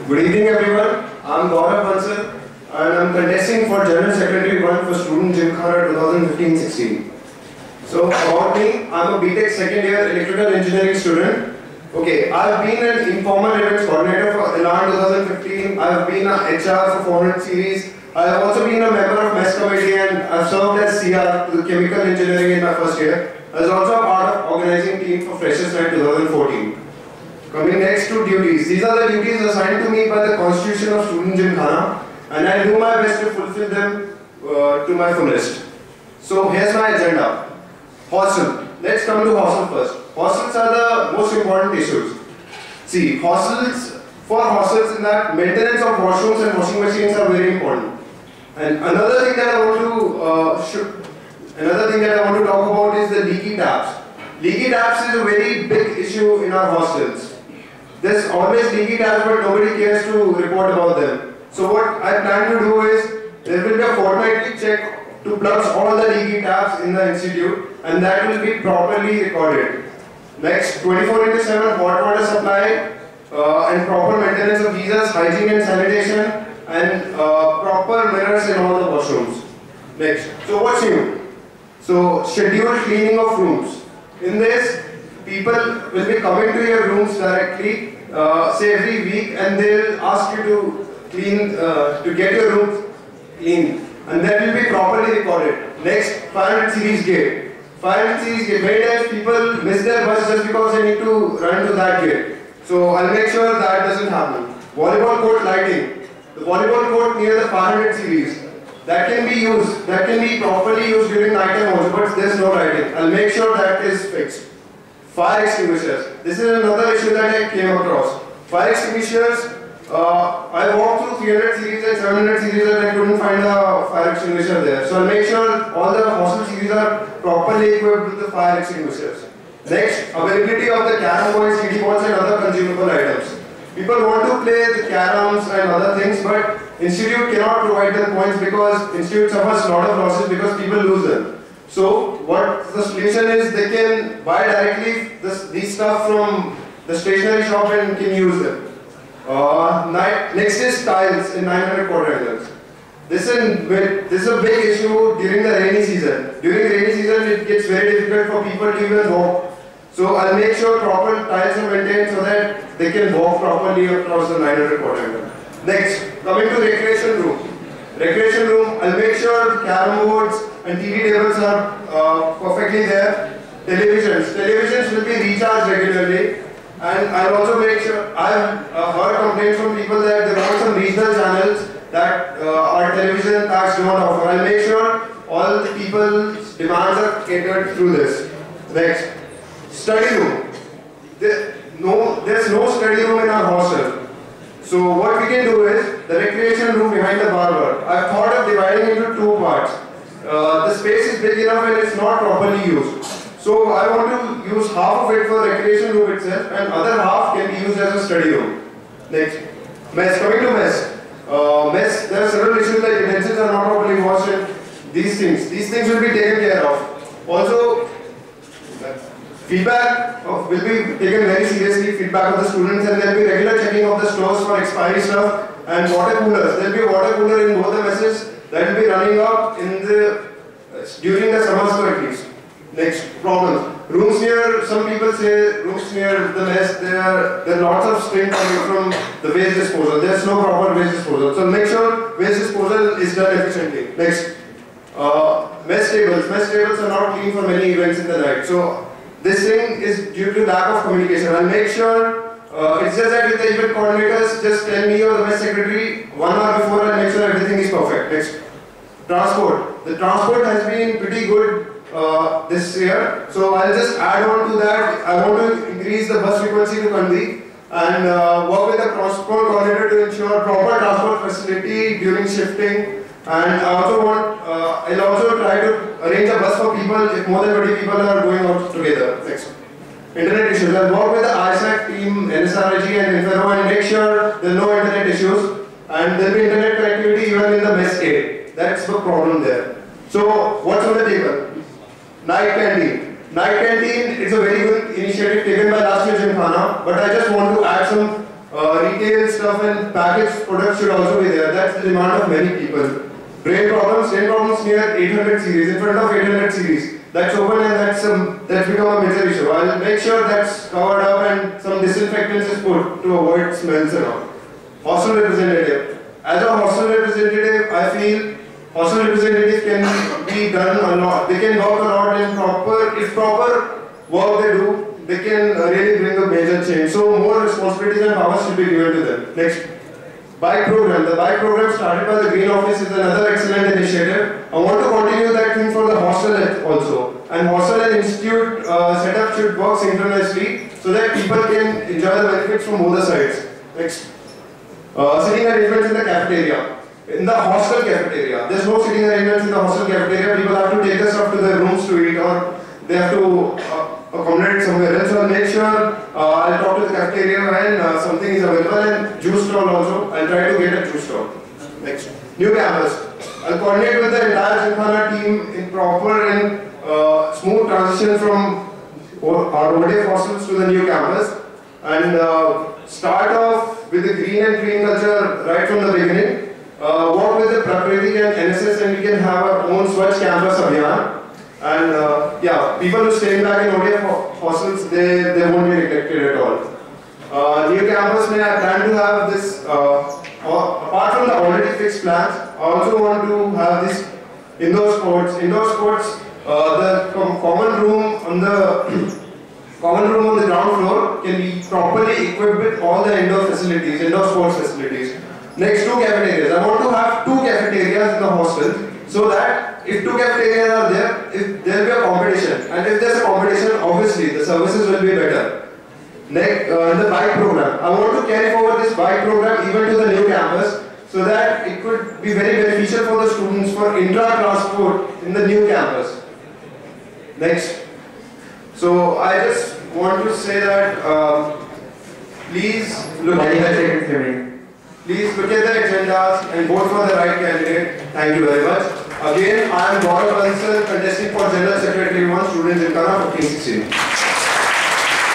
Good evening everyone, I'm Gaurav Bansal and I'm contesting for General Secretary 1 for Student Gymkhana 2015-16. So about me, I'm a BTech second year electrical engineering student. Okay, I've been an informal events coordinator for ELAN 2015, I've been an HR for 400 series, I've also been a member of MES committee and I've served as CR to the chemical engineering in my first year. I was also a part of organizing team for Freshers Night 2014. Coming next to duties. These are the duties assigned to me by the Constitution of Student Gymkhana and I do my best to fulfill them to my fullest. So here's my agenda. Hostel. Let's come to hostel first. Hostels are the most important issues. See, for hostels in that maintenance of washrooms and washing machines are very important. And another thing that I want to talk about is the leaky taps. Leaky taps is a very big issue in our hostels. There's always leaky taps, but nobody cares to report about them. So what I plan to do is, there will be a fortnightly check to plug all the leaky taps in the institute and that will be properly recorded. Next, 24/7 hot water supply and proper maintenance of geysers, hygiene and sanitation and proper mirrors in all the washrooms. Next, so what's new? So scheduled cleaning of rooms. In this, people will be coming to your rooms directly, say every week, and they'll ask you to clean, to get your rooms clean, and that will be properly recorded. Next, 500 series gate. 500 series gate. Many times people miss their bus just because they need to run to that gate. So I'll make sure that doesn't happen. Volleyball court lighting. The volleyball court near the 500 series. That can be used. That can be properly used during night time also, but there's no lighting. I'll make sure that is fixed. Fire extinguishers. This is another issue that I came across. Fire extinguishers, I walked through 300 series and 700 series and I couldn't find a fire extinguisher there. So I'll make sure all the hostel series are properly equipped with the fire extinguishers. Next, availability of the carom boards, CD boards and other consumable items. People want to play the caroms and other things, but institute cannot provide them points because institute suffers a lot of losses because people lose them. So what the solution is, they can buy directly these stuff from the stationery shop and can use them. Next is tiles in 900 quadrangles. This is a big issue during the rainy season. During rainy season, it gets very difficult for people to even walk. So I'll make sure proper tiles are maintained so that they can walk properly across the 900 quadrangle. Next, coming to recreation room. Recreation room, I'll make sure carom boards and TV tables are perfectly there. Televisions will be recharged regularly. And I'll also make sure, I've heard complaints from people that they want some regional channels that our television packs do not offer. I'll make sure all the people's demands are catered through this. Next, study room. There's no study room in our hostel. So what we can do is, the recreation room behind the barber. I've thought of dividing into two parts. The space is big enough and it's not properly used. So I want to use half of it for recreation room itself and other half can be used as a study room. Next, mess. Coming to mess. Mess, there are several issues like utensils are not properly washed and these things will be taken care of. Also, feedback will be taken very seriously, feedback of the students, and there will be regular checking of the stores for expiry stuff and water coolers. There will be a water cooler in both the messes that will be running up during the semester at least. Next, problems. Rooms near, some people say rooms near the mess, there are lots of strain coming from the waste disposal. There is no proper waste disposal. So make sure waste disposal is done efficiently. Next, mess tables. Mess tables are not clean for many events in the night. So this thing is due to lack of communication. I'll make sure, it's just that with the event coordinators, just tell me or the mess secretary 1 hour before and make sure everything is perfect. Next, transport. The transport has been pretty good this year. So I'll just add on to that. I want to increase the bus frequency to Kandi and work with the transport coordinator to ensure proper transport facility during shifting. And I'll also try to arrange a bus for people if more than 20 people are going out together. Next. Internet issues. I'll work with the ISAC team, NSRIG and Infero and make sure there are no internet issues and there will be internet connectivity even in the mess gate. That's the problem there. So what's on the table? Night canteen. Night canteen is a very good initiative taken by last year's Gymkhana, but I just want to add some retail stuff stuff and packaged products should also be there. That's the demand of many people. Drain problems near 800 series, in front of 800 series. That's open and that's become a major issue. I'll make sure that's covered up and some disinfectants is put to avoid smells and all. Hostel representative. As a hostel representative, I feel hostel representative can be done a lot. They can work a lot in proper work they do, they can really bring a major change. So more responsibilities and powers should be given to them. Next. Bike program. The bike program started by the Green Office is another excellent initiative. I want to continue that thing for the hostel also. And hostel and institute setup should work synchronously so that people can enjoy the benefits from both the sides. Next. Sitting arrangements in the cafeteria. In the hostel cafeteria. There's no sitting arrangements in the hostel cafeteria. People have to take the stuff to their rooms to eat or they have to accommodate somewhere else. So I'll make sure I'll talk to the cafeteria when something is available and juice stall also. I'll try to get a juice stall. Next. New campus. I'll coordinate with the entire Gymkhana team in proper and smooth transition from our ODF hostels to the new campus and start off with the green and clean culture right from the beginning. Work with the Prakriti and NSS and we can have our own Swachh campus Abhiyan. And yeah, people who stay back in ODF hostels, they won't be neglected at all. New campus, I plan to have this, apart from the already fixed plans, I also want to have this indoor sports. Indoor sports, the common room on the ground floor can be properly equipped with all the indoor facilities, indoor sports facilities. Next, 2 cafeterias. I want to have 2 cafeterias in the hostel so that if 2 cafeterias are there, if there will be a competition, and if there's a competition, obviously the services will be better. Next, the bike program. I want to carry forward this bike program even to the new campus so that it could be very beneficial for the students for intra-transport in the new campus. Next. So I just want to say that please look at the agendas and vote for the right candidate. Thank you very much. Again, I am Gaurav Bansal, contesting for General Secretary 1, Student Gymkhana 1516.